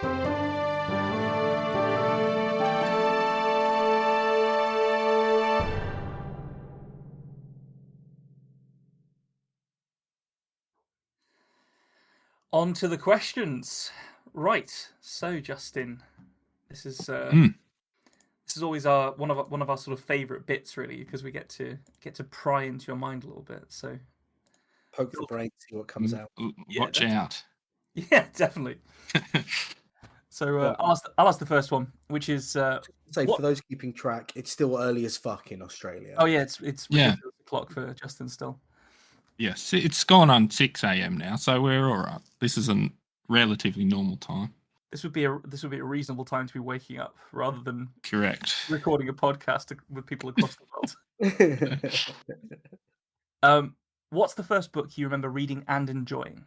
On to the questions. Right. So, Justin, this is always one of our sort of favourite bits, really, because we get to pry into your mind a little bit. So, poke the brain, see what comes out. Watch out. Yeah, definitely. So I'll ask the first one, which is for those keeping track, it's still early as fuck in Australia. Oh yeah, it's ridiculous o'clock for Justin still. Yes, it's gone on 6 a.m. now, so we're all right. This is a relatively normal time. This would be a reasonable time to be waking up rather than recording a podcast with people across the world. What's the first book you remember reading and enjoying?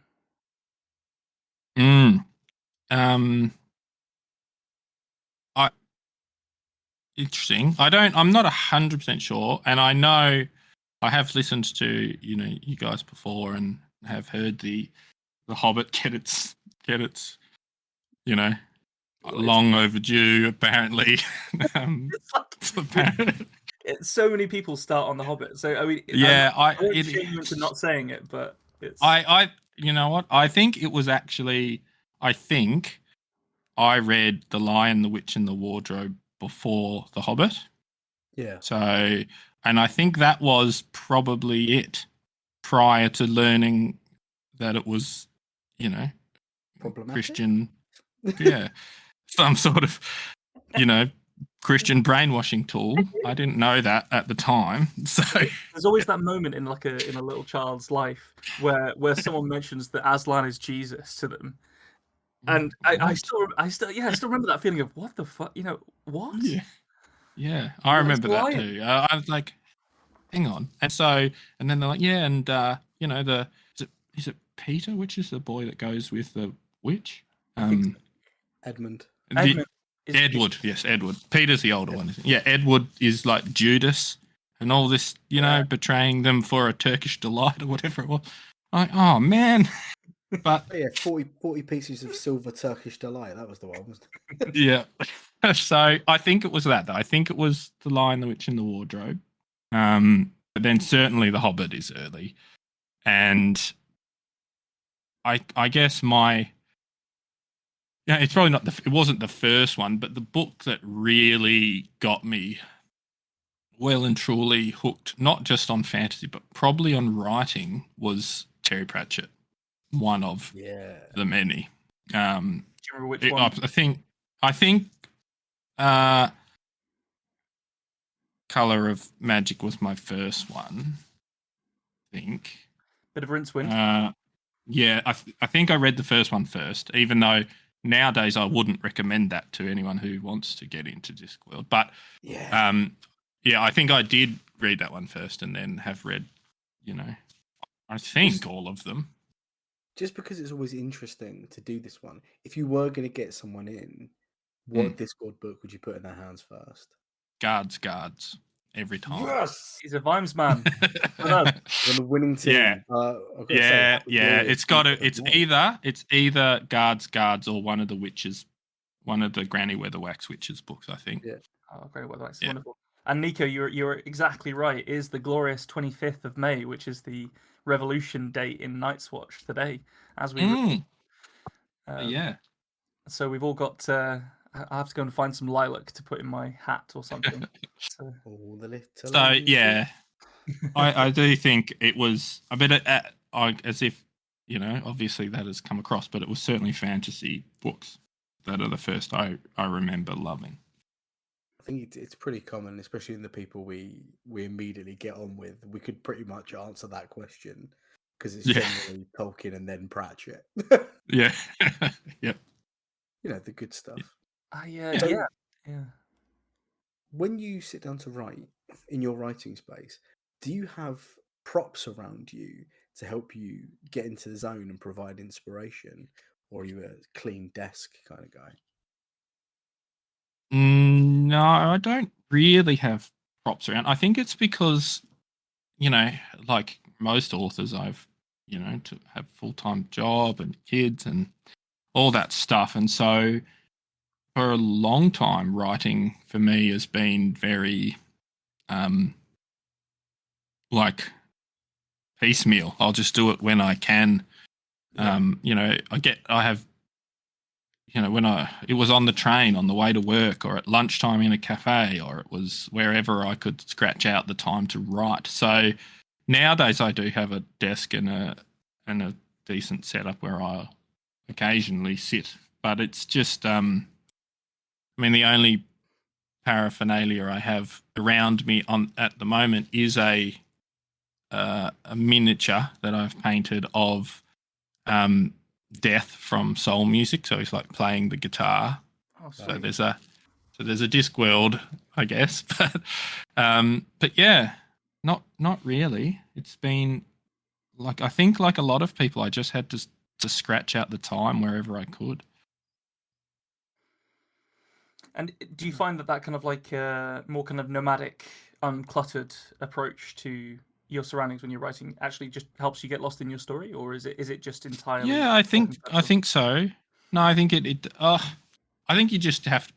Interesting. I'm not 100% sure, and I know I have listened to you guys before and have heard the Hobbit get its long overdue apparently. So many people start on the Hobbit, so I mean, it's shame to not saying it, but it's. You know what? I think it was actually. I think I read The Lion, the Witch, and the Wardrobe before The Hobbit. Yeah. So, and I think that was probably it prior to learning that it was, Christian, some sort of, Christian brainwashing tool. I didn't know that at the time. So there's always that moment in in a little child's life where someone mentions that Aslan is Jesus to them. And I still remember that feeling of what the fuck, what? Yeah, I remember that too. I was like, hang on. And then they're like, yeah, and is it Peter, which is the boy that goes with the witch? Edmund. Edward, yes, Edward. Peter's the older one, isn't he? Yeah, Edward is like Judas and all this, betraying them for a Turkish delight or whatever it was. Like, oh man. But 40 pieces of silver Turkish delight. That was the one, wasn't it? Yeah. So I think it was that, though. I think it was The Lion, the Witch, and the Wardrobe. But then certainly The Hobbit is early. And I guess it's probably not it wasn't the first one, but the book that really got me well and truly hooked, not just on fantasy, but probably on writing, was Terry Pratchett. One of the many. Do you remember which one? I think Colour of Magic was my first one. I think. Bit of Rincewind. I think I read the first one first, even though nowadays I wouldn't recommend that to anyone who wants to get into Discworld. But I think I did read that one first and then have read, I think all of them. Just because it's always interesting to do this one, if you were going to get someone in, what Discord book would you put in their hands first? Guards. Every time. Yes! He's a Vimes man. On the winning team. It's either Guards or one of the witches, one of the Granny Weatherwax witches books, I think. Yeah. Oh, Granny Weatherwax, wonderful. And Nico, you're exactly right. It is the glorious 25th of May, which is the revolution date in Night's Watch today, as we. So we've all got. I have to go and find some lilac to put in my hat or something. I do think it was a bit as if obviously that has come across, but it was certainly fantasy books that are the first I remember loving. I think it's pretty common, especially in the people we immediately get on with. We could pretty much answer that question because it's generally Tolkien and then Pratchett. Yeah. Yep. The good stuff. Yeah. When you sit down to write in your writing space, do you have props around you to help you get into the zone and provide inspiration, or are you a clean desk kind of guy? No, I don't really have props around. I think it's because, like most authors, I've, to have full-time job and kids, and all that stuff. And so for a long time, writing for me has been very like piecemeal. I'll just do it when I can. I have, when it was on the train on the way to work, or at lunchtime in a cafe, or it was wherever I could scratch out the time to write. So nowadays I do have a desk and a decent setup where I occasionally sit, but it's just, the only paraphernalia I have around me at the moment is a miniature that I've painted of Death from Soul Music. So he's like playing the guitar. Oh, so there's a Discworld, I guess, but yeah, not really. It's been I think like a lot of people, I just had to scratch out the time wherever I could. And do you find that kind of like more kind of nomadic, uncluttered approach to your surroundings when you're writing actually just helps you get lost in your story, or is it just entirely? Yeah, I think so. No, I think I think you just have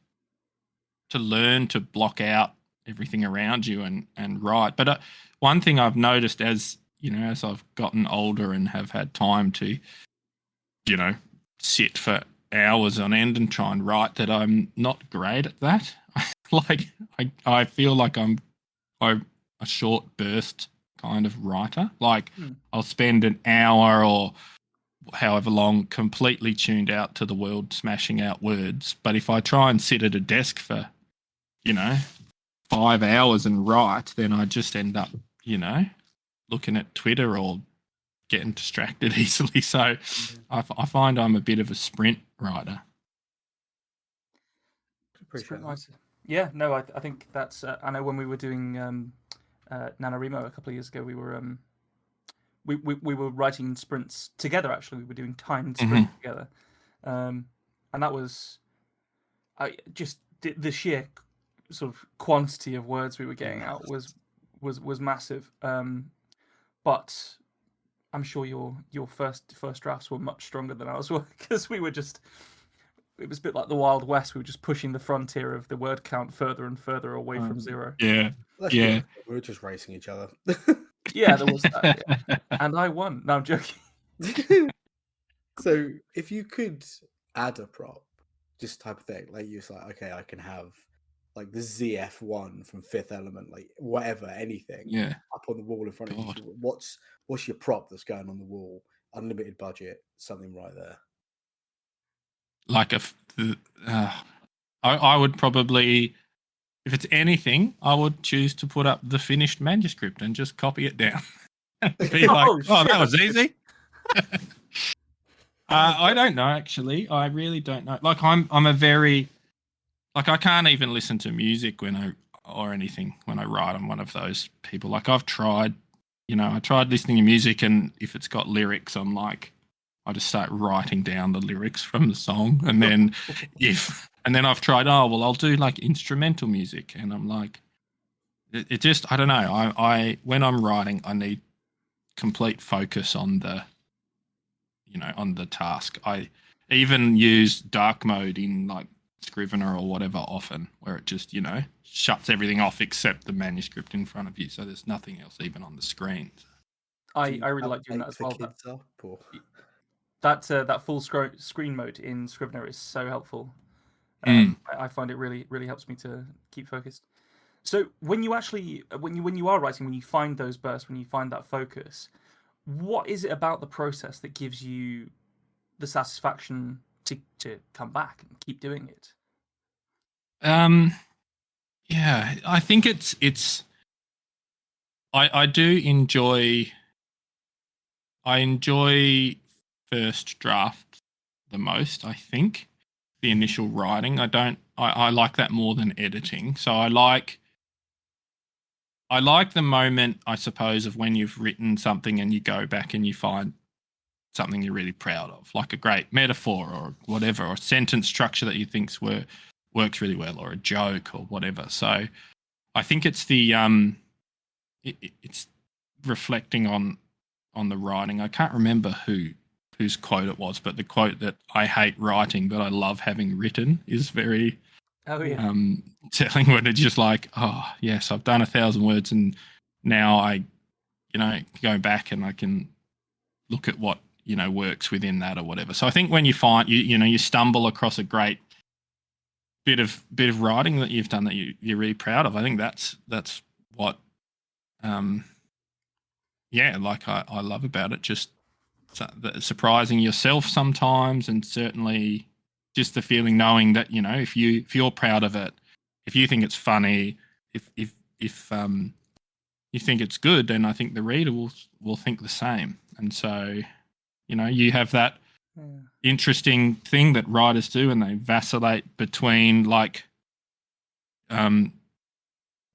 to learn to block out everything around you and write. But one thing I've noticed as I've gotten older and have had time to sit for hours on end and try and write, that I'm not great at that. I feel like I'm a short burst kind of writer. I'll spend an hour or however long completely tuned out to the world, smashing out words. But if I try and sit at a desk for 5 hours and write, then I just end up looking at Twitter or getting distracted easily. So I find I'm a bit of a sprint writer. Yeah, no, I think that's. I know when we were doing NaNoWriMo a couple of years ago, we were we were writing in sprints together. Actually, we were doing timed sprints together, and that was just the sheer sort of quantity of words we were getting out was massive. But I'm sure your first drafts were much stronger than ours were, because we were just. It was a bit like the Wild West. We were just pushing the frontier of the word count further and further away from zero. Yeah, we were just racing each other. Yeah, there was that. Yeah. And I won. No, I'm joking. So, if you could add a prop, just type of thing, like you're like, okay, I can have like the ZF1 from Fifth Element, like whatever, anything, up on the wall in front of you. What's your prop that's going on the wall? Unlimited budget, something right there. I would probably, if it's anything, I would choose to put up the finished manuscript and just copy it down. Be like, that was easy. I don't know, actually. I really don't know. Like I'm a very, I can't even listen to music or anything when I write. I'm one of those people. Like I've tried, I tried listening to music, and if it's got lyrics, I'm like, I just start writing down the lyrics from the song, and then I've tried, I'll do like instrumental music, and I'm like, it just, I don't know. I when I'm writing, I need complete focus on the task. I even use dark mode in like Scrivener or whatever often, where it just, shuts everything off except the manuscript in front of you, so there's nothing else even on the screen. I really like doing that as well. That full screen mode in Scrivener is so helpful. I find it really, really helps me to keep focused. So when you actually, when you are writing, when you find those bursts, when you find that focus, what is it about the process that gives you the satisfaction to come back and keep doing it? Yeah, I think it's. I do enjoy. I enjoy first draft the most, I think, the initial writing. I like that more than editing. So I like the moment, I suppose, of when you've written something and you go back and you find something you're really proud of, like a great metaphor or whatever, or a sentence structure that you think works really well, or a joke or whatever. So I think it's the it's reflecting on the writing. I can't remember who whose quote it was, but the quote that I hate writing, but I love having written is very telling, when it's just like, oh, yes, I've done 1,000 words and now I, go back and I can look at what, works within that or whatever. So I think when you find, you stumble across a great bit of writing that you've done that you're really proud of, I think that's what, I love about it. Just surprising yourself sometimes, and certainly just the feeling knowing that, if you're proud of it, if you think it's funny, if you think it's good, then I think the reader will think the same. And so, you have that interesting thing that writers do, and they vacillate between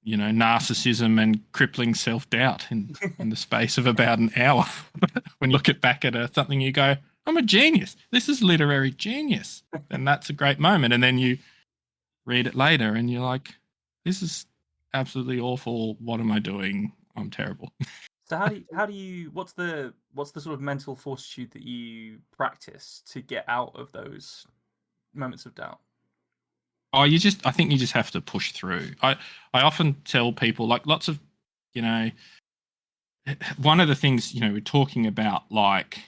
narcissism and crippling self-doubt in the space of about an hour. When you look back at something, you go, I'm a genius. This is literary genius. And that's a great moment. And then you read it later and you're like, this is absolutely awful. What am I doing? I'm terrible. So how do you what's the sort of mental fortitude that you practice to get out of those moments of doubt? I think you just have to push through. I often tell people, like, lots of, one of the things, we're talking about, like,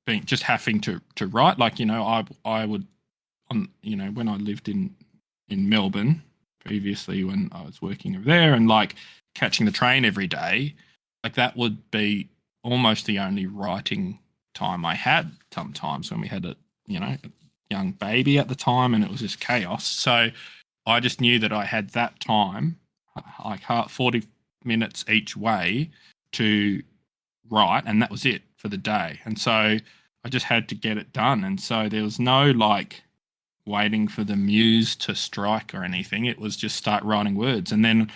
being just having to write, like, I would, when I lived in Melbourne previously, when I was working over there, and like catching the train every day, like that would be almost the only writing time I had sometimes, when we had a young baby at the time and it was just chaos. So I just knew that I had that time, like 40 minutes each way, to write, and that was it for the day. And so I just had to get it done. And so there was no like waiting for the muse to strike or anything. It was just start writing words. And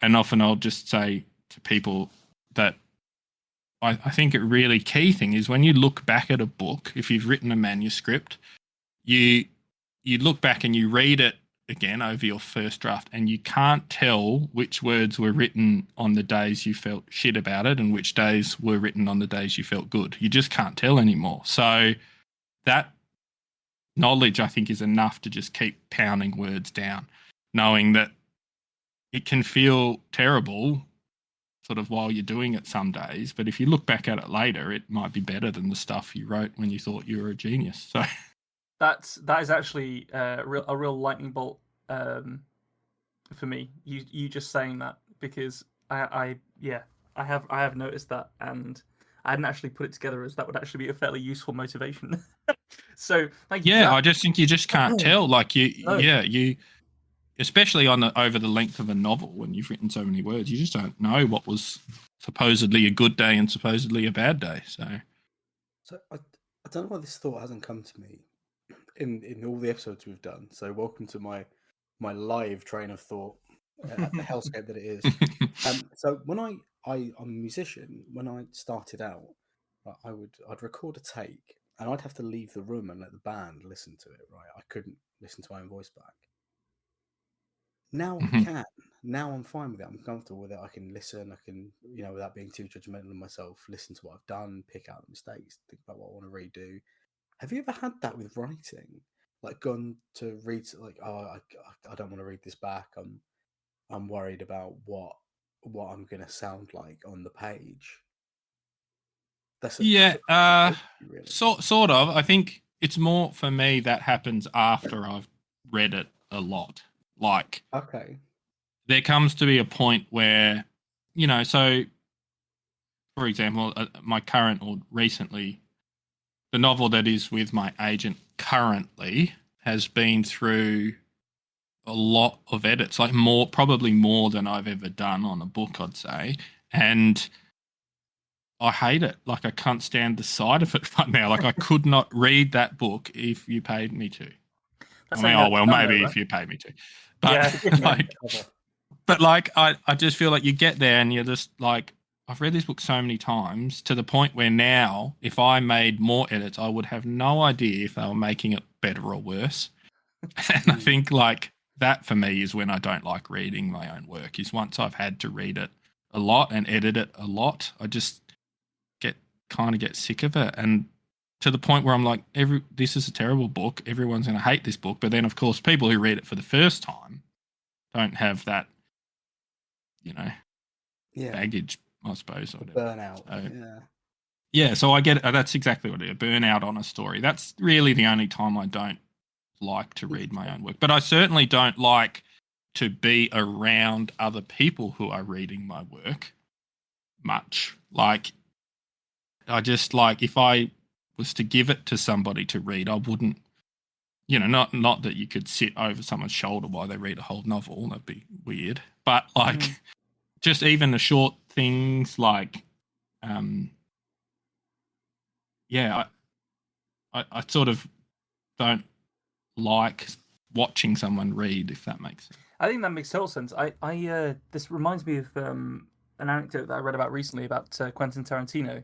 often I'll just say to people that I think a really key thing is, when you look back at a book, if you've written a manuscript, you look back and you read it again over your first draft, and you can't tell which words were written on the days you felt shit about it and which days were written on the days you felt good. You just can't tell anymore. So that knowledge, I think, is enough to just keep pounding words down, knowing that it can feel terrible sort of while you're doing it some days, but if you look back at it later, it might be better than the stuff you wrote when you thought you were a genius. So that is actually a real lightning bolt for me. You just saying that, because I have noticed that, and I hadn't actually put it together as that would actually be a fairly useful motivation. So thank you. I just think you just can't tell. Like you, No. Especially over the length of a novel, when you've written so many words, you just don't know what was supposedly a good day and supposedly a bad day. So I don't know why this thought hasn't come to me in all the episodes we've done. So welcome to my live train of thought at the hellscape that it is. So when I'm a musician, when I started out, I'd record a take, and I'd have to leave the room and let the band listen to it. Right, I couldn't listen to my own voice back. Now I can. Now I'm fine with it. I'm comfortable with it. I can listen. I can, without being too judgmental of myself, listen to what I've done, pick out the mistakes, think about what I want to redo. Have you ever had that with writing? Like, gone to read, like, oh, I don't want to read this back. I'm worried about what I'm going to sound like on the page. Really. Sort of. I think it's more for me that happens after I've read it a lot. Like, okay, there comes to be a point where, so for example, my current, or recently, the novel that is with my agent currently has been through a lot of edits, like probably more than I've ever done on a book, I'd say. And I hate it. Like, I can't stand the sight of it right now. Like, I could not read that book if you paid me to. Maybe if you paid me to. But I just feel like you get there and you're just like, I've read this book so many times, to the point where now, if I made more edits, I would have no idea if they were making it better or worse. And I think, like, that for me is when I don't like reading my own work, is once I've had to read it a lot and edit it a lot, I just get sick of it. And to the point where I'm like, this is a terrible book. Everyone's going to hate this book. But then, of course, people who read it for the first time don't have that, baggage, I suppose. Or burnout. So, yeah, so I get it. That's exactly what it is. Burnout on a story. That's really the only time I don't like to read my own work. But I certainly don't like to be around other people who are reading my work much. Like, I just if I was to give it to somebody to read, I wouldn't, not that you could sit over someone's shoulder while they read a whole novel. That'd be weird. But just even the short things like, I sort of don't like watching someone read, if that makes sense. I think that makes total sense. This reminds me of an anecdote that I read about recently about Quentin Tarantino.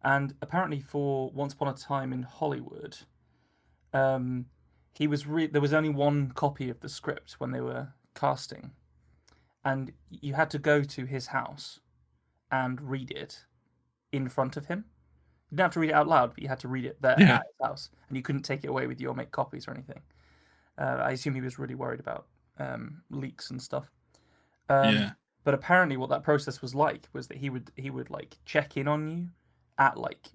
And apparently, for Once Upon a Time in Hollywood, there was only one copy of the script when they were casting, and you had to go to his house and read it in front of him. You didn't have to read it out loud, but you had to read it there at his house, and you couldn't take it away with you or make copies or anything. I assume he was really worried about leaks and stuff. But apparently, what that process was like was that he would like check in on you at like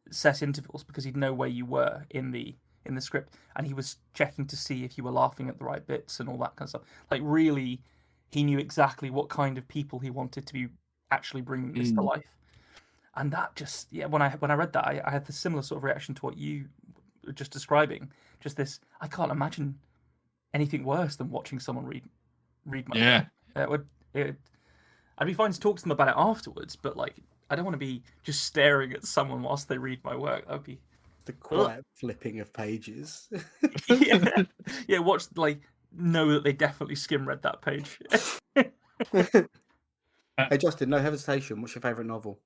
set intervals because he'd know where you were in the script, and he was checking to see if you were laughing at the right bits and all that kind of stuff. Like, really, he knew exactly what kind of people he wanted to be actually bringing this to life. And that just, when I read that, I had the similar sort of reaction to what you were just describing. Just this, I can't imagine anything worse than watching someone read my work. I'd be fine to talk to them about it afterwards, but like, I don't want to be just staring at someone whilst they read my work. That would be the quiet flipping of pages. Watch, know that they definitely skim read that page. Hey Justin, no hesitation. What's your favourite novel?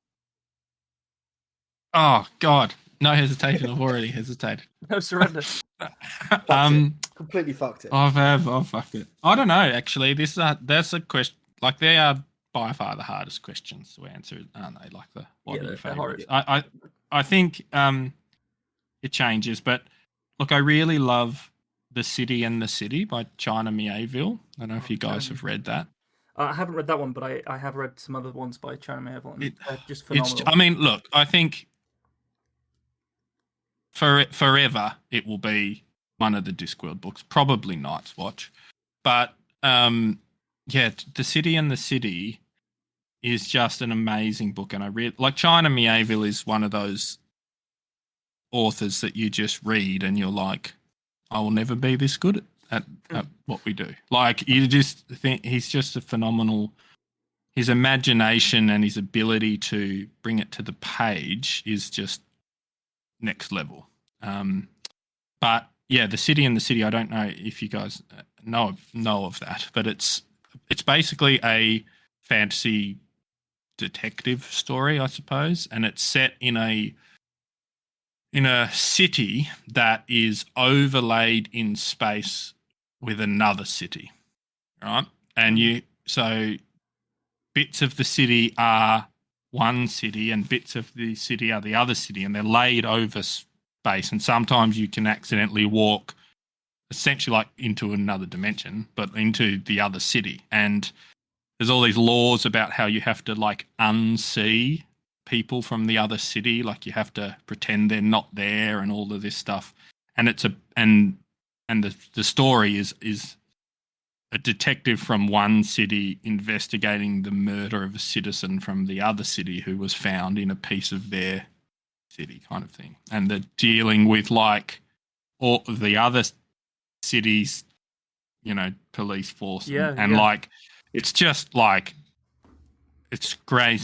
Oh God, no hesitation. I've already hesitated. No surrender. Completely fucked it. I've fucked it. I don't know. Actually, that's a question. Like, they are by far the hardest questions to answer, aren't they? Like what are your favorites? I think it changes, but look, I really love The City and the City by China Miéville. I don't know if you guys have read that. I haven't read that one, but I have read some other ones by China Miéville, and they're just phenomenal. I mean, look, I think forever it will be one of the Discworld books, probably Night's Watch, but The City and the City is just an amazing book, and I read China Miéville is one of those authors that you just read and you're like, I will never be this good at what we do. Like, you just think he's just a phenomenal. His imagination and his ability to bring it to the page is just next level. But The City and the City, I don't know if you guys know of that, but it's basically a fantasy detective story, I suppose, and it's set in a city that is overlaid in space with another city, right? And so bits of the city are one city and bits of the city are the other city, and they're laid over space, and sometimes you can accidentally walk essentially into another dimension, but into the other city. And there's all these laws about how you have to unsee people from the other city, like you have to pretend they're not there and all of this stuff. And the story is a detective from one city investigating the murder of a citizen from the other city who was found in a piece of their city, kind of thing. And they're dealing with all of the other cities, police force, it's just it's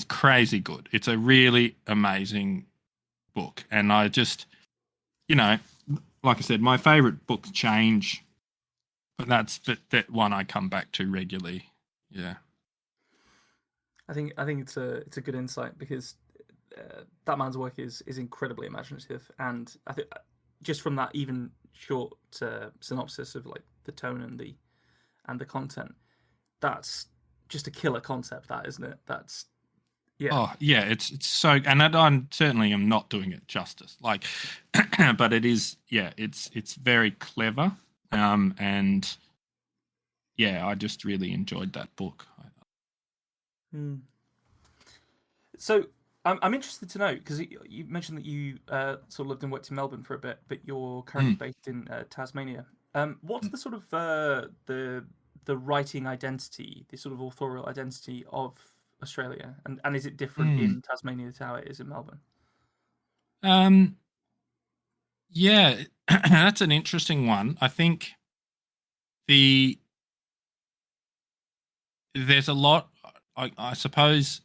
crazy good. It's a really amazing book, and I just, like I said, my favorite books change, but that's that one I come back to regularly. Yeah, I think it's a good insight, because that man's work is incredibly imaginative, and I think just from that even short synopsis of the tone and the content, that's just a killer concept, that, isn't it? That's Yeah. Oh yeah, it's so, and I'm certainly am not doing it justice. Like, but it is, yeah, it's very clever, and yeah, I just really enjoyed that book. Hmm. So I'm interested to know because you mentioned that you sort of lived and worked in Melbourne for a bit, but you're currently based in Tasmania. What's the sort of the writing identity, the sort of authorial identity of Australia, and is it different Mm. in Tasmania to how it is in Melbourne? Yeah, that's an interesting one. I think the there's a lot. I suppose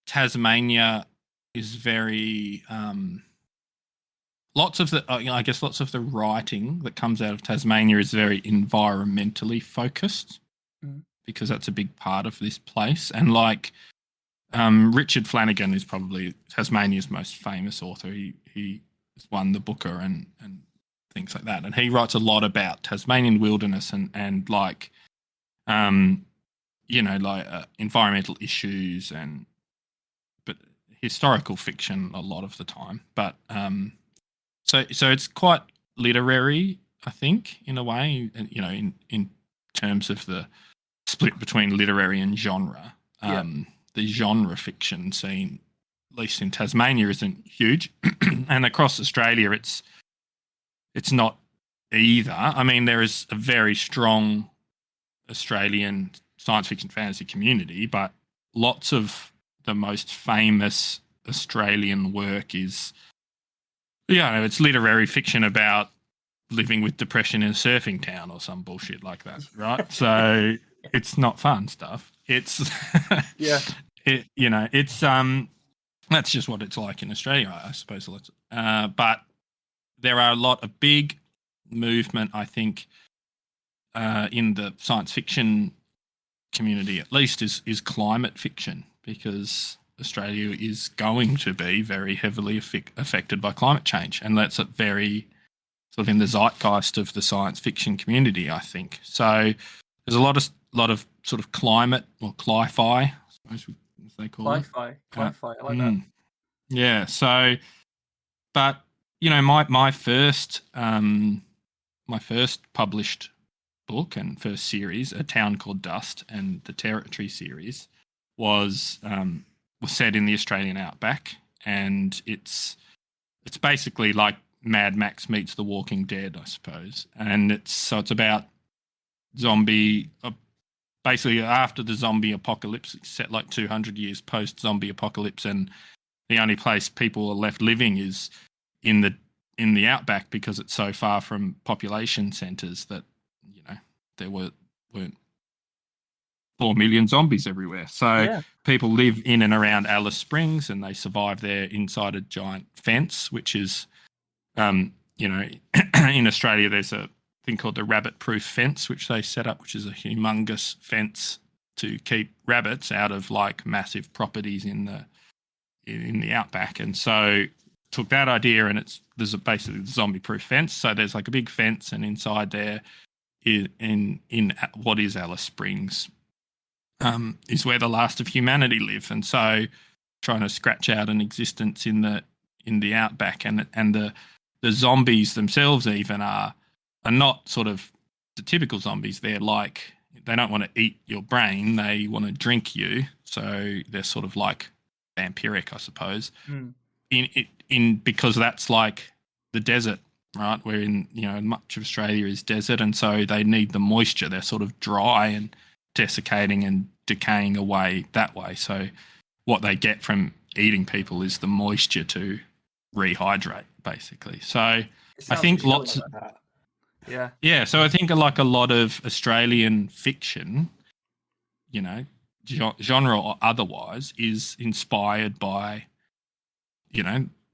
Tasmania is very lots of the I guess lots of the writing that comes out of Tasmania is very environmentally focused Mm. because that's a big part of this place. And like Richard Flanagan is probably Tasmania's most famous author. He has won the Booker and things like that, and he writes a lot about Tasmanian wilderness and like like environmental issues and but historical fiction a lot of the time. But so it's quite literary, I think, in a way, and in terms of the split between literary and genre. Yeah. The genre fiction scene, at least in Tasmania, isn't huge, and across Australia, it's not either. I mean, there is a very strong Australian science fiction fantasy community, but lots of the most famous Australian work is, it's literary fiction about living with depression in a surfing town or some bullshit like that, right? So it's not fun stuff. It's Yeah. it's that's just what it's like in Australia, I suppose. But there are a lot of big movement, I think, in the science fiction community, at least, is climate fiction, because Australia is going to be very heavily affected by climate change, and that's a very sort of in the zeitgeist of the science fiction community, I think. So there's a lot of sort of climate or cli-fi, I suppose as they call it. Cli-fi, I like that. Yeah. So, but my first published book and first series, A Town Called Dust, and the Territory series was set in the Australian outback, and it's basically like Mad Max meets The Walking Dead, I suppose. And it's about zombie, basically after the zombie apocalypse. It's set like 200 years post zombie apocalypse, and the only place people are left living is in the outback, because it's so far from population centres that there weren't 4 million zombies everywhere. So people live in and around Alice Springs, and they survive there inside a giant fence, which is in Australia, there's a thing called the rabbit-proof fence, which they set up, which is a humongous fence to keep rabbits out of like massive properties in the outback. And so took that idea, and there's basically the zombie-proof fence. So there's like a big fence, and inside there, in what is Alice Springs, is where the last of humanity live. And so trying to scratch out an existence in the outback, and the zombies themselves even are not sort of the typical zombies. They're like, they don't want to eat your brain, they want to drink you. So they're sort of like vampiric, I suppose. Because that's like the desert, right? Where much of Australia is desert, and so they need the moisture. They're sort of dry and desiccating and decaying away that way. So what they get from eating people is the moisture to rehydrate, basically. So I think lots of that. Yeah. Yeah, so I think like a lot of Australian fiction, genre or otherwise, is inspired by,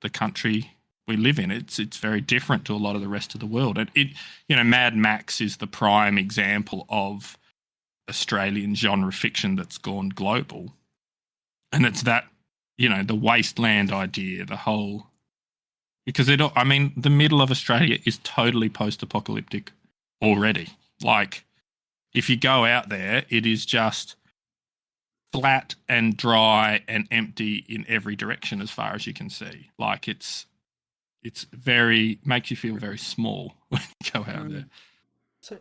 the country we live in. It's very different to a lot of the rest of the world. And Mad Max is the prime example of Australian genre fiction that's gone global. And it's that, the wasteland idea, the whole, because the middle of Australia is totally post-apocalyptic already. Like, if you go out there, it is just flat and dry and empty in every direction as far as you can see. Like it's very makes you feel very small when you go out there. So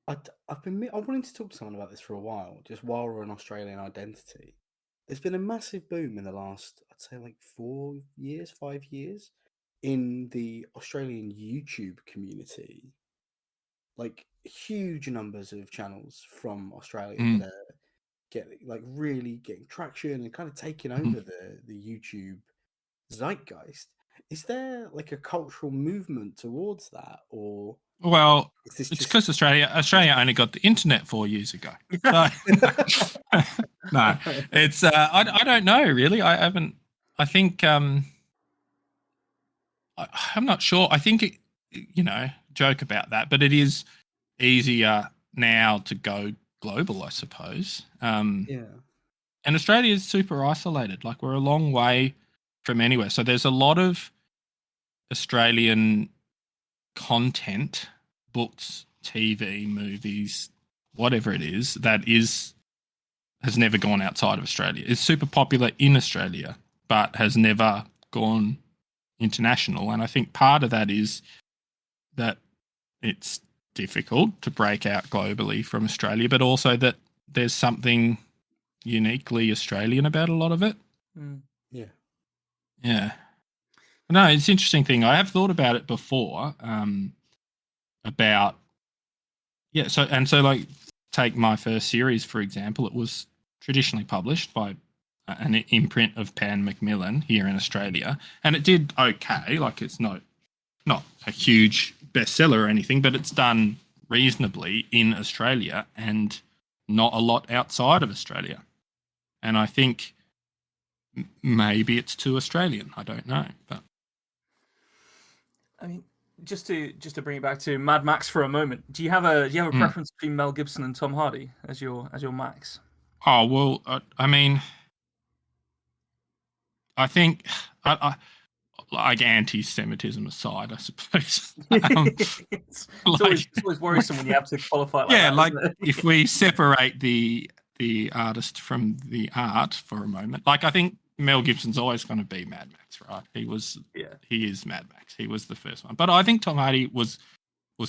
I've been wanting to talk to someone about this for a while, just while we're on Australian identity. There's been a massive boom in the last, I'd say, like 5 years, in the Australian YouTube community. Like huge numbers of channels from Australia that are really getting traction and kind of taking over the YouTube zeitgeist. Is there like a cultural movement towards that, or Well, is this it's just because Australia only got the internet 4 years ago. So, no, it's I don't know really. I haven't. I think I'm not sure. I think joke about that, but it is easier now to go global, I suppose. yeah? And Australia is super isolated. Like we're a long way from anywhere. So there's a lot of Australian content, books, TV, movies, whatever it is, has never gone outside of Australia. It's super popular in Australia, but has never gone international. And I think part of that is that it's difficult to break out globally from Australia, but also that there's something uniquely Australian about a lot of it. Yeah. Yeah. No, it's an interesting thing. I have thought about it before, about so like take my first series for example. It was traditionally published by an imprint of Pan Macmillan here in Australia, and it did okay. Like it's not a huge bestseller or anything, but it's done reasonably in Australia and not a lot outside of Australia. And I think maybe it's too Australian. I don't know, but I mean, just to bring it back to Mad Max for a moment. Do you have a preference between Mel Gibson and Tom Hardy as your Max? Oh well, I mean, I think like anti-Semitism aside, I suppose. It's always worrisome when you have to qualify like yeah, that, like isn't it? if we separate the artist from the art for a moment, like I think Mel Gibson's always going to be Mad Max, right? He is Mad Max. He was the first one, but I think Tom Hardy was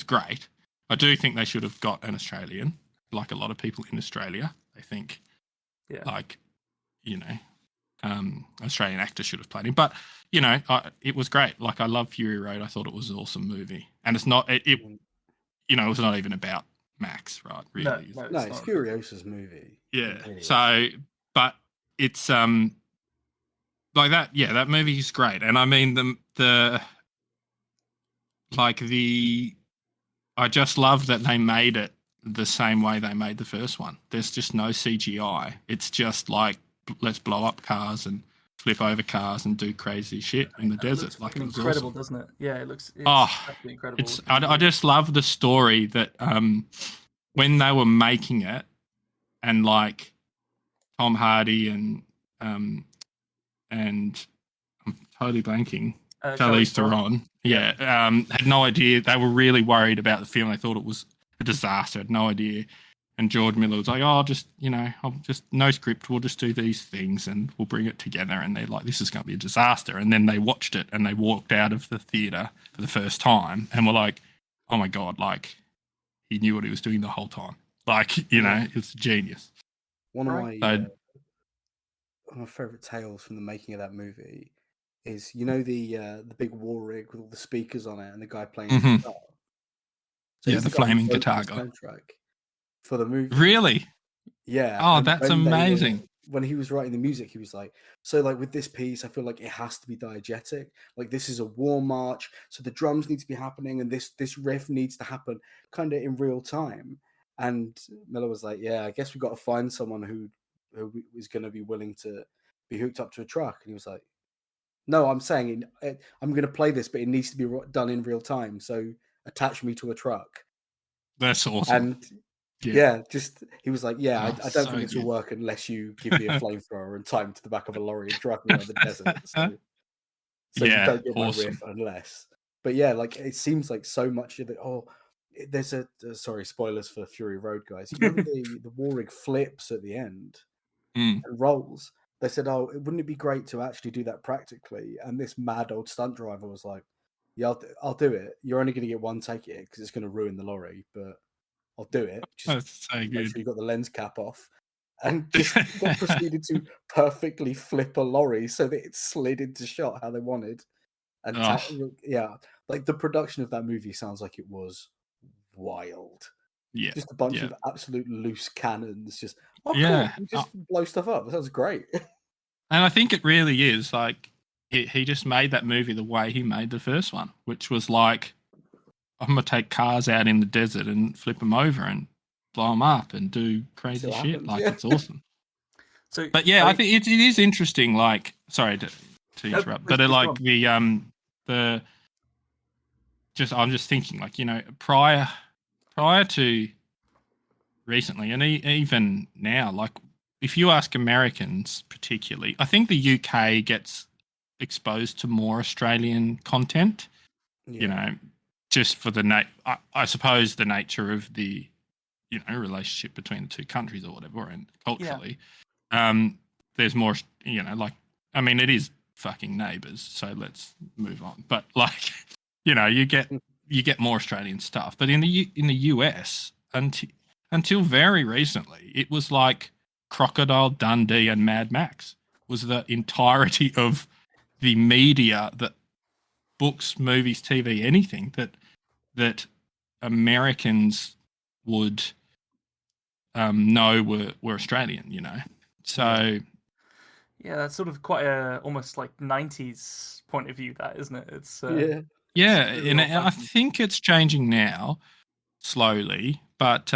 great. I do think they should have got an Australian, like a lot of people in Australia. They think, like, Australian actor should have played him, but it was great. Like I love Fury Road. I thought it was an awesome movie, and it's not. It was not even about Max, right? Really, no, it's Furiosa's movie. Yeah. So, but it's like that. Yeah, that movie is great, and I mean I just love that they made it the same way they made the first one. There's just no CGI. It's just like let's blow up cars and flip over cars and do crazy shit in the desert. Like incredible, awesome. doesn't it? Yeah, it looks absolutely incredible. I just love the story that when they were making it, and like Tom Hardy and I'm totally blanking. Charlize Theron, had no idea. They were really worried about the film. They thought it was a disaster. Had no idea. And George Miller was like, "Oh, I'll just no script. We'll just do these things and we'll bring it together." And they're like, "This is going to be a disaster." And then they watched it and they walked out of the theater for the first time and were like, "Oh my god! Like he knew what he was doing the whole time. Like it's genius." One of my favorite tales from the making of that movie is the big war rig with all the speakers on it and the guy playing the guitar. So the flaming guitar guy. Soundtrack for the movie. Really? Yeah. Oh, that's amazing. When he was writing the music, he was like, so like with this piece, I feel like it has to be diegetic. Like this is a war march, so the drums need to be happening and this riff needs to happen kind of in real time. And Miller was like, yeah, I guess we've got to find someone who is going to be willing to be hooked up to a truck. And he was like, no, I'm saying I'm going to play this, but it needs to be done in real time. So attach me to a truck. That's awesome. And he was like, I don't think this will work unless you give me a flamethrower and tie him to the back of a lorry and drive me around the desert. So you don't get my riff unless. But yeah, like it seems like so much of it. Oh, there's sorry, spoilers for Fury Road, guys. You know the war rig flips at the end. Mm. and roles. They said, "Oh, wouldn't it be great to actually do that practically?" And this mad old stunt driver was like, "Yeah, I'll do it. You're only going to get one take at it because it's going to ruin the lorry, but I'll do it. Just That's so make good. sure you got the lens cap off." And just then proceeded to perfectly flip a lorry so that it slid into shot how they wanted. And like the production of that movie sounds like it was wild. Yeah. Just a bunch of absolute loose cannons. Just cool. Yeah. You just blow stuff up. That sounds great. And I think it really is like he just made that movie the way he made the first one, which was like, I'm gonna take cars out in the desert and flip them over and blow them up and do crazy shit. Happens, like it's awesome. So, But yeah, I think it is interesting. Like, sorry to interrupt, but like the just I'm just thinking like prior to recently and even now, like if you ask Americans particularly, I think the UK gets exposed to more Australian content. Yeah. Just for I suppose the nature of the relationship between the two countries or whatever, and culturally, there's more. It is fucking neighbours, so let's move on. But like, you get more Australian stuff. But in the US, until very recently, it was like Crocodile Dundee and Mad Max was the entirety of the media, that books, movies, TV, anything that Americans would know were Australian, So yeah, that's sort of quite a almost like 90s point of view, that, isn't it? It's yeah, and I think it's changing now slowly, but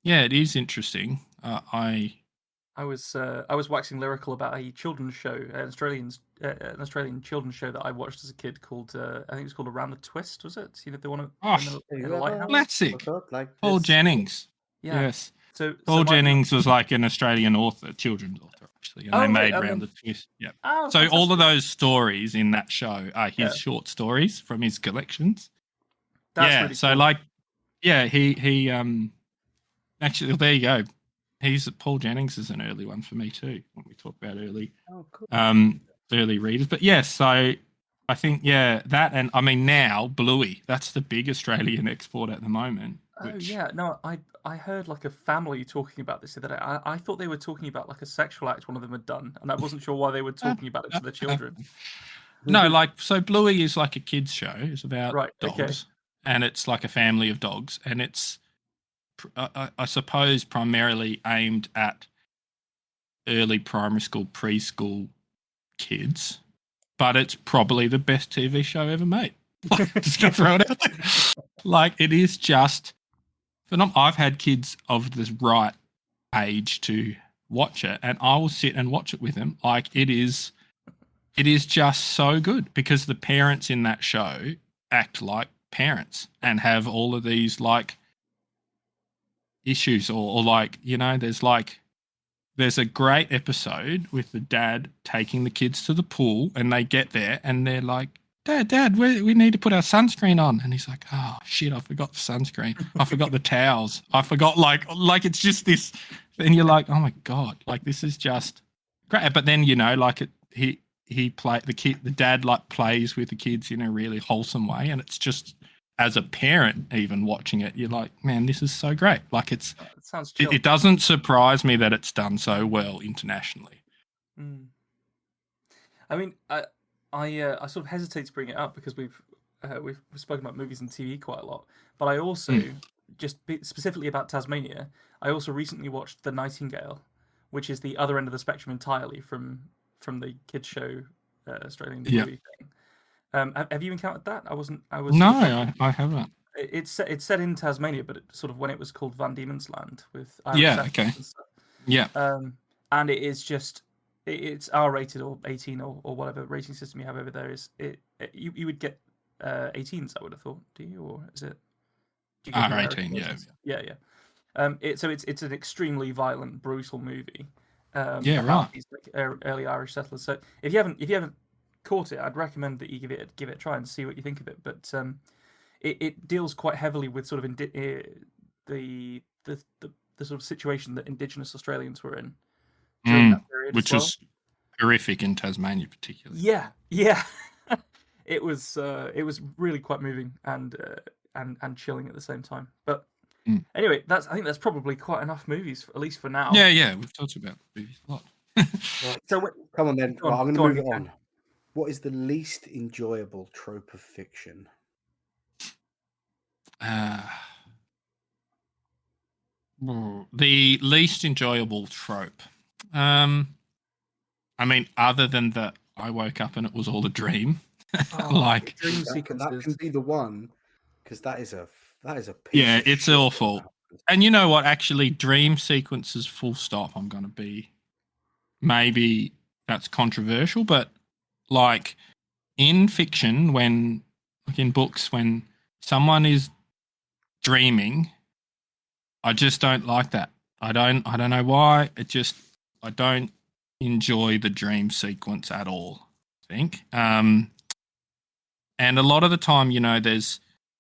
it is interesting. I was waxing lyrical about a children's show, an Australian children's show that I watched as a kid called I think it was called Around the Twist, was it? The one in the lighthouse. Classic. Paul Jennings. Yeah. Yes. So Paul Jennings was like an Australian author, children's author actually, and they made Round the Twist. Yeah. Oh, so all of those stories in that show are his short stories from his collections. That's really so cool. like, he actually, there you go. Paul Jennings is an early one for me too when we talk about early readers. But yes, so I think that, and I mean now Bluey, that's the big Australian export at the moment. No, I heard like a family talking about this the other day. I thought they were talking about like a sexual act one of them had done, and I wasn't sure why they were talking about it to the children. No, like, so Bluey is like a kids show. It's about dogs, and it's like a family of dogs, and it's I suppose primarily aimed at early primary school, preschool kids, but it's probably the best TV show ever made. Just gonna throw it out there. Like, it is just phenomenal. I've had kids of the right age to watch it, and I will sit and watch it with them. Like, it is just so good because the parents in that show act like parents and have all of these like issues or like, there's a great episode with the dad taking the kids to the pool, and they get there and they're like, Dad, we need to put our sunscreen on. And he's like, oh shit, I forgot the sunscreen. I forgot the towels. I forgot like it's just this, and you're like, oh my God, like this is just great. But then, the dad like plays with the kids in a really wholesome way, and it's just, as a parent even watching it, you're like, man, this is so great. Like, it sounds chill. It doesn't surprise me that it's done so well internationally. I mean, I sort of hesitate to bring it up because we've spoken about movies and TV quite a lot, but I also specifically about Tasmania. I also recently watched The Nightingale, which is the other end of the spectrum entirely from the kids show Australian movie thing. Have you encountered that? No, I haven't. It's set in Tasmania, but sort of when it was called Van Diemen's Land with okay, and stuff. And it is just it's R-rated or 18 or whatever rating system you have over there. You would get 18s, I would have thought. Do you, or is it R18? Yeah. It's an extremely violent, brutal movie. Right. These early Irish settlers. So if you haven't caught it, I'd recommend that you give it a try and see what you think of it. But it deals quite heavily with sort of the sort of situation that Indigenous Australians were in during that period, which as well. was horrific in Tasmania, particularly. Yeah. It was really quite moving and chilling at the same time. But anyway, I think that's probably quite enough movies, at least for now. Yeah, we've talked about movies a lot. Right, so come on then. Right, I'm going to move it on. What is the least enjoyable trope of fiction? The least enjoyable trope. I mean, other than that, I woke up and it was all a dream. Like dream sequences. That can be the one, because that is a piece. Yeah, of it's shit awful. And you know what? Actually, dream sequences. Full stop. I'm going to be. Maybe that's controversial, but like in fiction, like in books, when someone is dreaming, I just don't like that. I don't know why. I don't enjoy the dream sequence at all, I think. And a lot of the time, there's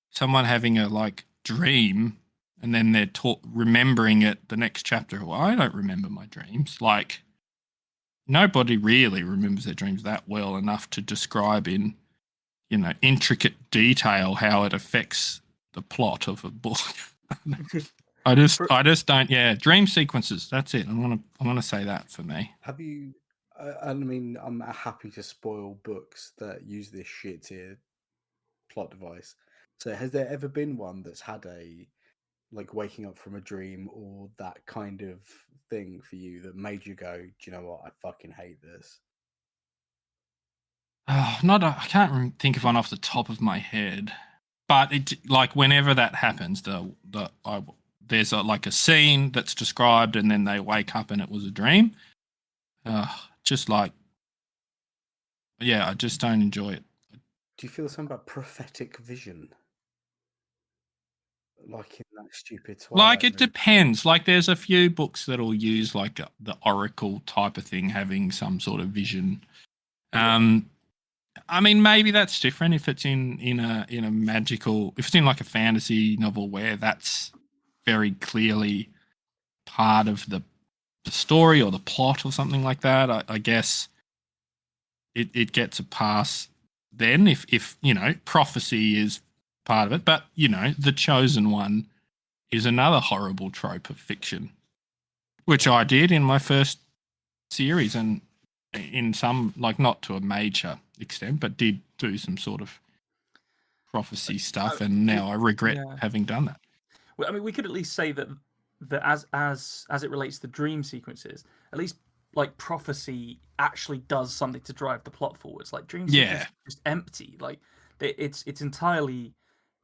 someone having a like dream and then they're remembering it the next chapter. Well, I don't remember my dreams. Like nobody really remembers their dreams that well enough to describe in, intricate detail how it affects the plot of a book. I just don't. Yeah, dream sequences. That's it. I'm gonna say that for me. Have you? I mean, I'm happy to spoil books that use this shit here plot device. So, has there ever been one that's had a like waking up from a dream or that kind of thing for you that made you go, "Do you know what? I fucking hate this." I can't think of one off the top of my head, but it like whenever that happens, there's a scene that's described and then they wake up and it was a dream. Just like, yeah, I just don't enjoy it. Do you feel something about prophetic vision? Like in that stupid Twilight Like, it movie? depends. Like, there's a few books that'll use like the oracle type of thing, having some sort of vision. I mean, maybe that's different if it's in a magical, if it's in like a fantasy novel where that's very clearly part of the story or the plot or something like that. I guess it gets a pass then if prophecy is part of it. But the Chosen One is another horrible trope of fiction, which I did in my first series, and in some, like, not to a major extent, but did do some sort of prophecy stuff, and now I regret having done that. Well, I mean, we could at least say that as it relates to dream sequences, at least like prophecy actually does something to drive the plot forwards. Like dream sequences are just empty. Like it's entirely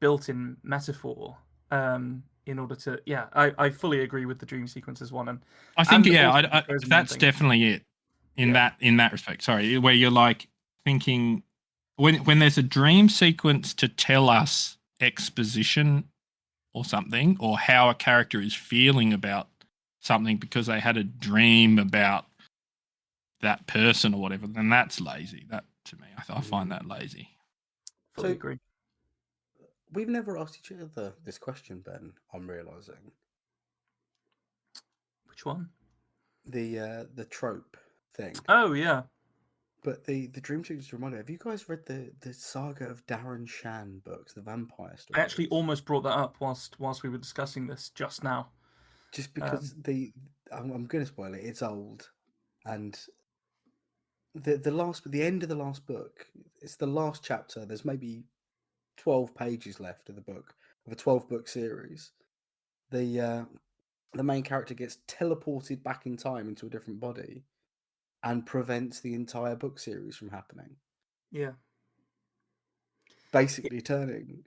built in metaphor. In order to, I fully agree with the dream sequences one, and I think that's definitely it in that respect. Sorry, where you're like thinking when there's a dream sequence to tell us exposition or something, or how a character is feeling about something because they had a dream about that person or whatever, then that's lazy. That, to me, I find that lazy. Fully agree. We've never asked each other this question, Ben. I'm realizing. Which one? The trope thing. Oh yeah. But the dream sequence reminder. Have you guys read the saga of Darren Shan books, the vampire stories? I actually almost brought that up whilst we were discussing this just now. Just because I'm going to spoil it. It's old, and the end of the last book. It's the last chapter. There's maybe 12 pages left of the book, of a 12-book series. The main character gets teleported back in time into a different body and prevents the entire book series from happening. Yeah. Basically turning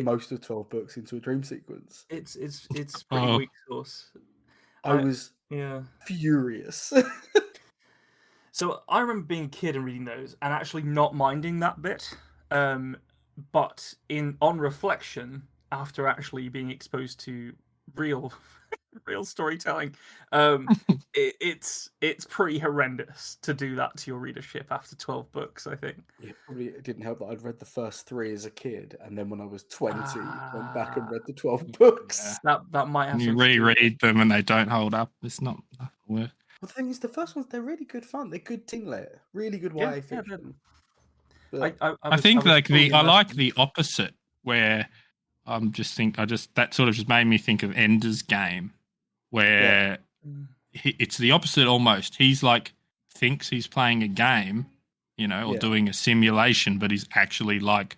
most of 12 books into a dream sequence. It's pretty weak sauce. I was furious. So I remember being a kid and reading those and actually not minding that bit. But on reflection, after actually being exposed to real storytelling, it's pretty horrendous to do that to your readership after 12 books, I think. Yeah, probably it didn't help that I'd read the first 3 as a kid, and then when I was 20, went back and read the 12 books. That might have. You reread them and they don't hold up. It's not worth. Well, the thing is, the first ones, they're really good fun. They're good teen lit, really good Yeah, YA yeah. fiction. I But I think was like fully I like immersed in the opposite, where that sort of just made me think of Ender's Game, where it. Mm. it's the opposite almost. He's like thinks he's playing a game, or Yeah. doing a simulation, but he's actually like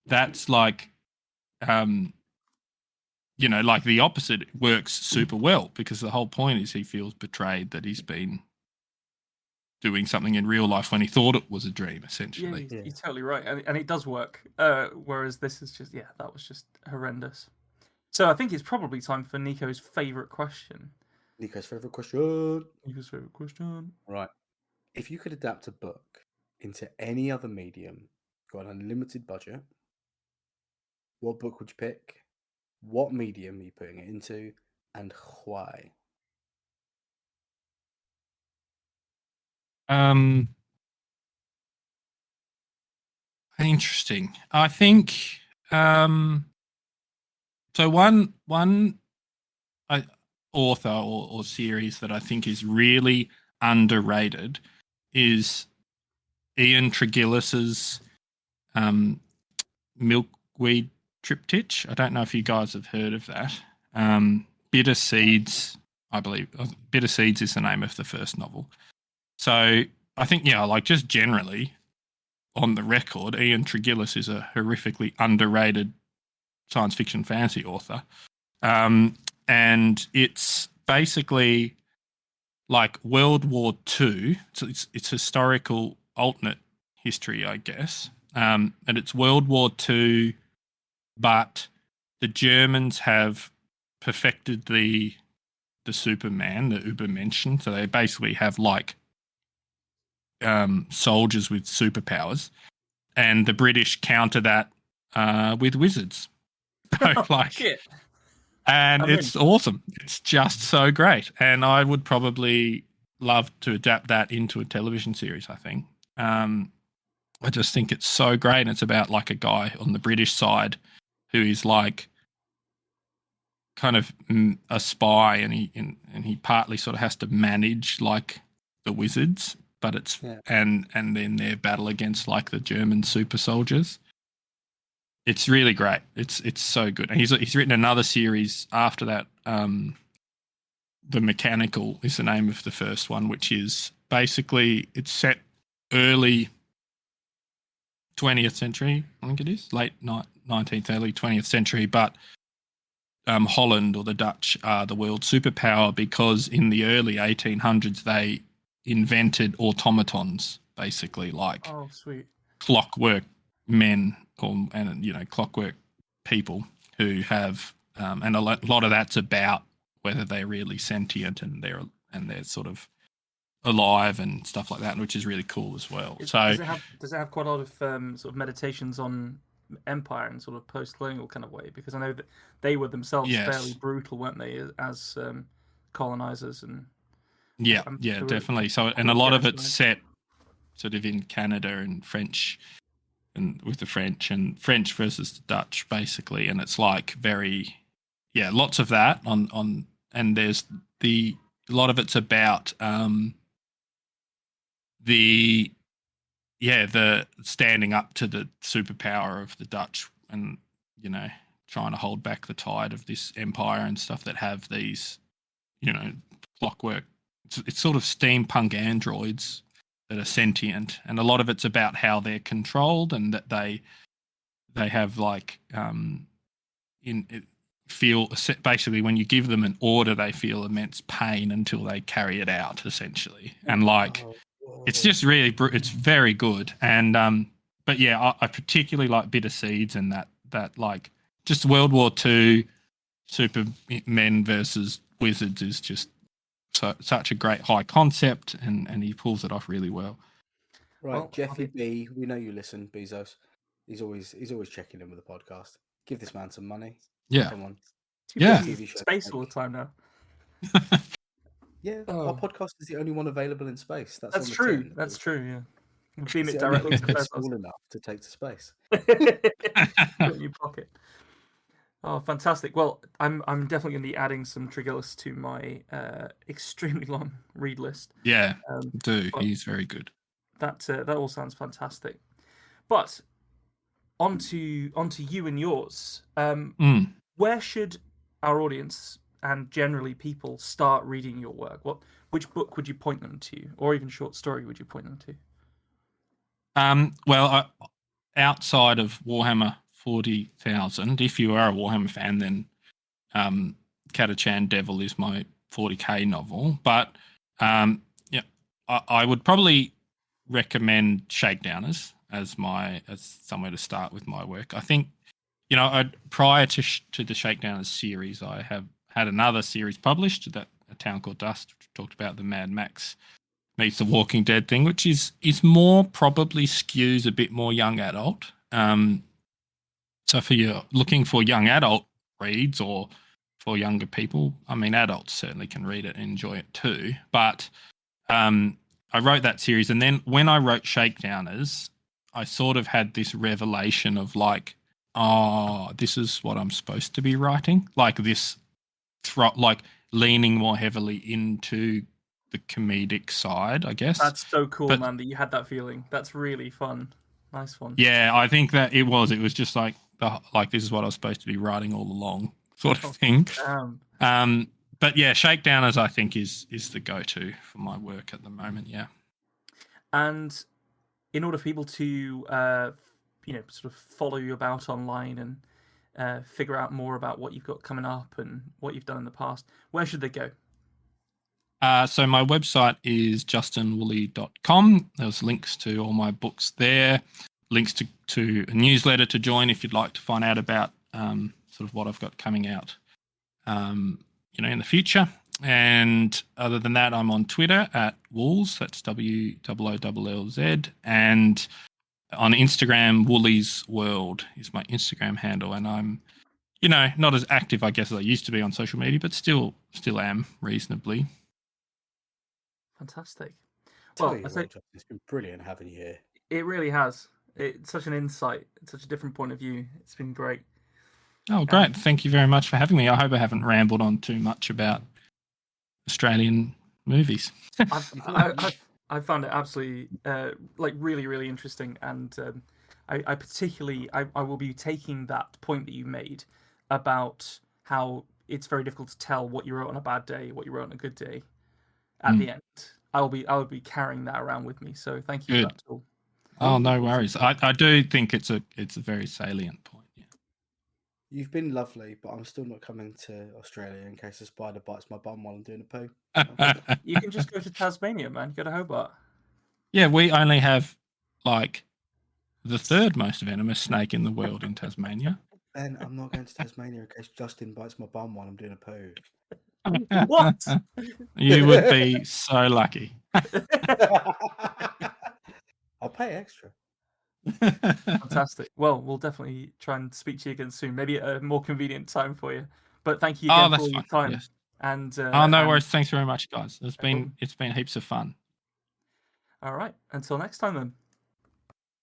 that's like like the opposite works super well, because the whole point is he feels betrayed that he's been doing something in real life when he thought it was a dream, essentially. Yeah, you're totally right, and it does work. Whereas this is just, that was just horrendous. So I think it's probably time for Nico's favorite question. Nico's favorite question. Nico's favorite question. Right. If you could adapt a book into any other medium, got an unlimited budget, what book would you pick? What medium are you putting it into, and why? Interesting. I think so. One author or series that I think is really underrated is Ian Tregillis's Milkweed Triptych. I don't know if you guys have heard of that. Bitter Seeds, I believe. Bitter Seeds is the name of the first novel. So I think, like just generally on the record, Ian Tregillis is a horrifically underrated science fiction fantasy author. And it's basically like World War II. So it's historical alternate history, I guess. And it's World War II, but the Germans have perfected the Superman, the Übermenschen. So they basically have like soldiers with superpowers, and the British counter that with wizards. So, like, Shit. and it's awesome. It's just so great, and I would probably love to adapt that into a television series. I think. I just think it's so great. And it's about like a guy on the British side who is like kind of a spy, and he partly sort of has to manage like the wizards, but it's and then their battle against like the German super soldiers. It's really great. It's so good. And he's written another series after that. The Mechanical is the name of the first one, which is basically it's set early 20th century. I think it is late 19th, early 20th century. But Holland, or the Dutch, are the world superpower because in the early 1800s they invented automatons, basically like clockwork men and clockwork people who have and a lot of that's about whether they're really sentient and they're sort of alive and stuff like that, which is really cool as well. Does it have quite a lot of sort of meditations on empire and sort of post-colonial kind of way? Because I know that they were themselves fairly brutal, weren't they, as colonizers? And definitely. So, and a lot of it's set sort of in Canada and French, and with the French versus the Dutch, basically. And it's like lots of that on and there's a lot of it's about the standing up to the superpower of the Dutch, and trying to hold back the tide of this empire and stuff that have these clockwork. It's sort of steampunk androids that are sentient, and a lot of it's about how they're controlled, and that they have like feel basically when you give them an order, they feel immense pain until they carry it out, essentially. And like it's just really it's very good. And but yeah, I particularly like Bitter Seeds, and that like just World War II supermen versus wizards is just such a great high concept, and he pulls it off really well. Right, Jeffy B, we know you listen, Bezos. He's always checking in with the podcast. Give this man some money. Yeah. Come on. Yeah. Space all the time now. Yeah, our podcast is the only one available in space. That's true. Tin. That's true. Yeah, we beam it directly to small enough to take to space. Put in your pocket. Oh, fantastic! Well, I'm definitely going to be adding some Trigillus to my extremely long read list. Yeah, Um, do. but He's very good. that all sounds fantastic. But onto you and yours. Mm. Where should our audience and generally people start reading your work? Which book would you point them to, or even short story would you point them to? Well, outside of Warhammer 40,000, if you are a Warhammer fan, then Catachan Devil is my 40k novel. But yeah, I would probably recommend Shakedowners as somewhere to start with my work. I think prior to the Shakedowners series, I have had another series published that A Town Called Dust, which talked about the Mad Max meets the Walking Dead thing, which is more probably skews a bit more young adult. So if you're looking for young adult reads or for younger people, I mean, adults certainly can read it and enjoy it too. But I wrote that series, and then when I wrote Shakedowners, I sort of had this revelation of like, oh, this is what I'm supposed to be writing, like this, like leaning more heavily into the comedic side, I guess. That's so cool, But man, that you had that feeling. That's really fun. Nice one. yeah, I think that it was just like this is what I was supposed to be writing all along, sort of thing. But yeah, Shakedowners I think is the go-to for my work at the moment. Yeah. And in order for people to sort of follow you about online and figure out more about what you've got coming up and what you've done in the past, where should they go? So my website is justinwoolley.com. There's links to all my books there, links to a newsletter to join if you'd like to find out about sort of what I've got coming out, in the future. And other than that, I'm on Twitter at Wools, that's WOOLZ, and on Instagram, Woolley's World is my Instagram handle. And I'm, not as active, I guess, as I used to be on social media, but still am reasonably. Fantastic. Well, it's been brilliant having you here. It really has. It's such an insight. It's such a different point of view. It's been great. Oh, great. Thank you very much for having me. I hope I haven't rambled on too much about Australian movies. I found it absolutely really, really interesting. And I particularly, I will be taking that point that you made about how it's very difficult to tell what you wrote on a bad day, what you wrote on a good day at the end. I will be carrying that around with me. So thank you for that tool. Oh, no worries. I do think it's a very salient point. Yeah. You've been lovely, but I'm still not coming to Australia in case a spider bites my bum while I'm doing a poo. You can just go to Tasmania, man. Go to Hobart. Yeah, we only have like the third most venomous snake in the world in Tasmania. Ben, I'm not going to Tasmania in case Justin bites my bum while I'm doing a poo. What? You would be so lucky. I'll pay extra. Fantastic. Well, we'll definitely try and speak to you again soon. Maybe at a more convenient time for you. But thank you again for all your time. Yes. And no worries. Thanks very much, guys. It's been heaps of fun. All right. Until next time, then.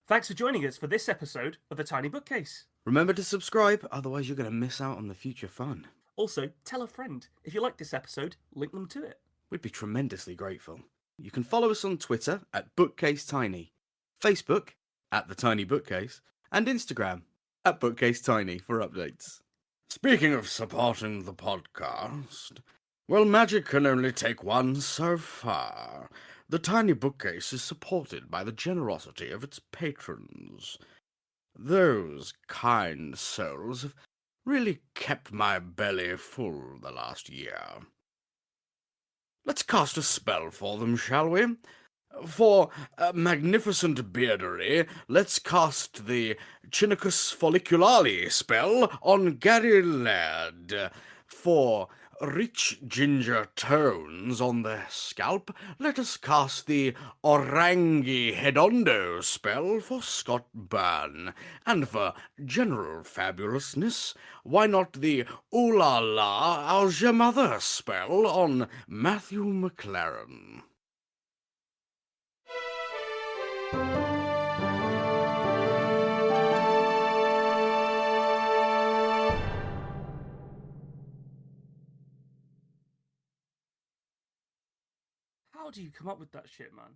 Thanks for joining us for this episode of The Tiny Bookcase. Remember to subscribe, otherwise you're going to miss out on the future fun. Also, tell a friend. If you like this episode, link them to it. We'd be tremendously grateful. You can follow us on Twitter at BookcaseTiny, Facebook at The Tiny Bookcase, and Instagram at BookcaseTiny for updates. Speaking of supporting the podcast, well, magic can only take one so far. The Tiny Bookcase is supported by the generosity of its patrons. Those kind souls have really kept my belly full the last year. Let's cast a spell for them, shall we? For magnificent beardery, let's cast the Chinicus folliculale spell on Gary Laird. For rich ginger tones on the scalp, let us cast the Orangi Hedondo spell for Scott Byrne. And for general fabulousness, why not the Ooh La La How's Your Mother spell on Matthew McLaren? do you come up with that shit, man?